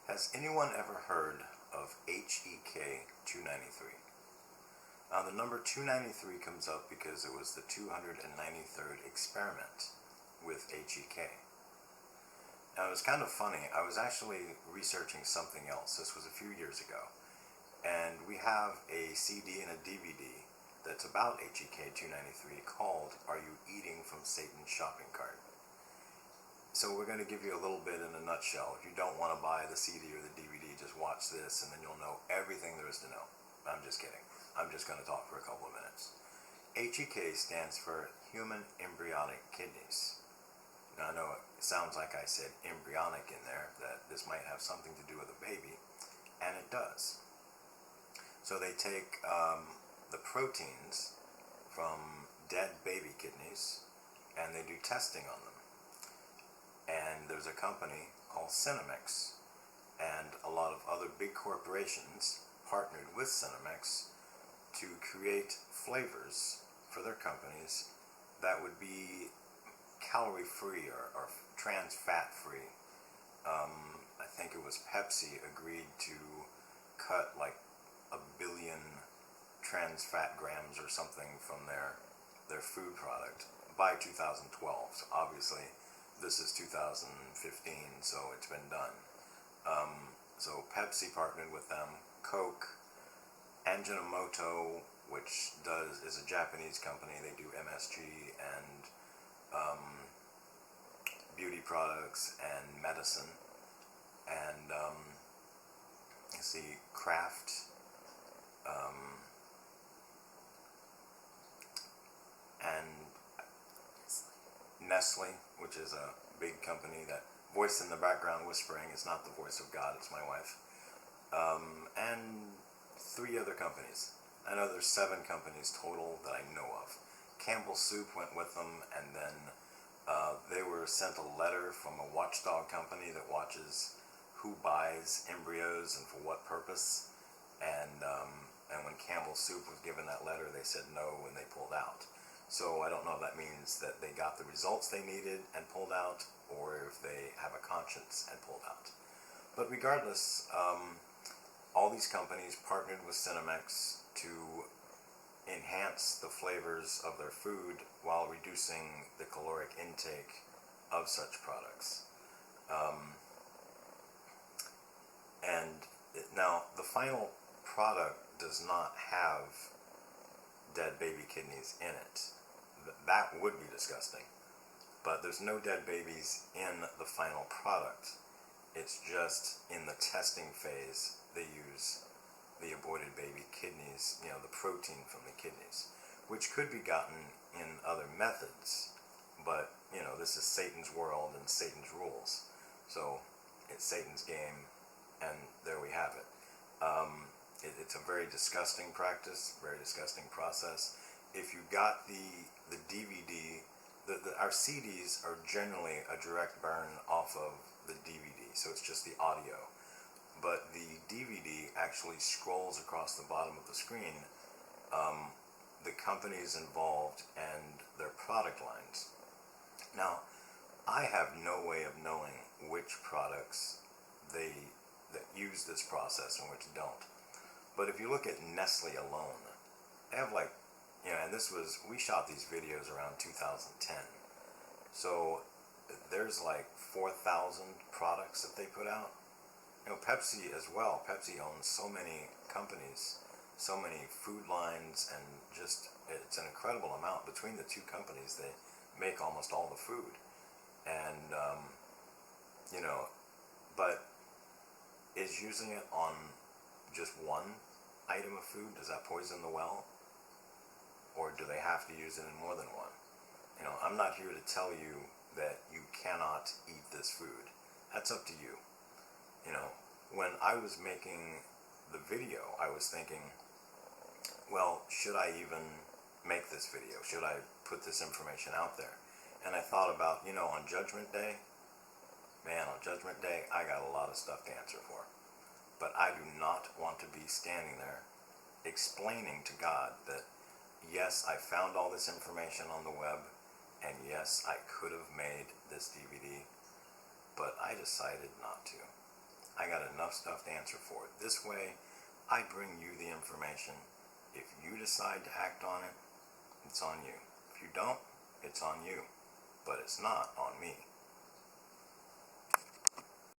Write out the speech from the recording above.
Has anyone ever heard of HEK293? Now the number 293 comes up because it was the 293rd experiment with HEK. Now it was kind of funny. I was actually researching something else. This was a few years ago. And we have a CD and a DVD that's about HEK293 called Are You Eating from Satan's Shopping Cart? So we're going to give you a little bit in a nutshell. If you don't want to buy the CD or the DVD, just watch this and then you'll know everything there is to know. I'm just kidding. I'm just going to talk for a couple of minutes. HEK stands for Human Embryonic Kidneys. Now I know it sounds like I said embryonic in there, that this might have something to do with a baby, and it does. So they take the proteins from dead baby kidneys and they do testing on them. And there's a company called Cinemex, and a lot of other big corporations partnered with Cinemex to create flavors for their companies that would be calorie-free or trans-fat free. I think it was Pepsi agreed to cut like 1 billion trans-fat grams or something from their food product by 2012. So obviously this is 2015, so it's been done. So Pepsi partnered with them, Coke, Ajinomoto, which is a Japanese company. They do MSG and beauty products and medicine. And you see Kraft, and Nestle, which is a big company. That voice in the background whispering is not the voice of God, it's my wife. And 3 other companies. I know there's 7 companies total that I know of. Campbell Soup went with them, and then they were sent a letter from a watchdog company that watches who buys embryos and for what purpose. And when Campbell Soup was given that letter, they said no and they pulled out. So I don't know if that means that they got the results they needed and pulled out, or if they have a conscience and pulled out. But regardless, all these companies partnered with Cinemex to enhance the flavors of their food while reducing the caloric intake of such products. Now, the final product does not have dead baby kidneys in it. That would be disgusting. But there's no dead babies in the final product. It's just in the testing phase they use the aborted baby kidneys, the protein from the kidneys, which could be gotten in other methods. But, this is Satan's world and Satan's rules. So it's Satan's game, and there we have it. It's a very disgusting practice, very disgusting process. If you got the DVD, our CDs are generally a direct burn off of the DVD, so it's just the audio. But the DVD actually scrolls across the bottom of the screen the companies involved and their product lines. Now, I have no way of knowing which products that use this process and which don't. But if you look at Nestle alone, they have and we shot these videos around 2010. So there's 4,000 products that they put out. Pepsi as well. Pepsi owns so many companies, so many food lines, and just, it's an incredible amount. Between the 2 companies, they make almost all the food. And, but is using it on just one item of food, does that poison the well? Or do they have to use it in more than one? I'm not here to tell you that you cannot eat this food. That's up to you. When I was making the video, I was thinking, well, should I even make this video? Should I put this information out there? And I thought about, on Judgment Day, on Judgment Day, I got a lot of stuff to answer for. But I do not want to be standing there explaining to God that, yes, I found all this information on the web, and yes, I could have made this DVD, but I decided not to. I got enough stuff to answer for it. This way, I bring you the information. If you decide to act on it, it's on you. If you don't, it's on you. But it's not on me.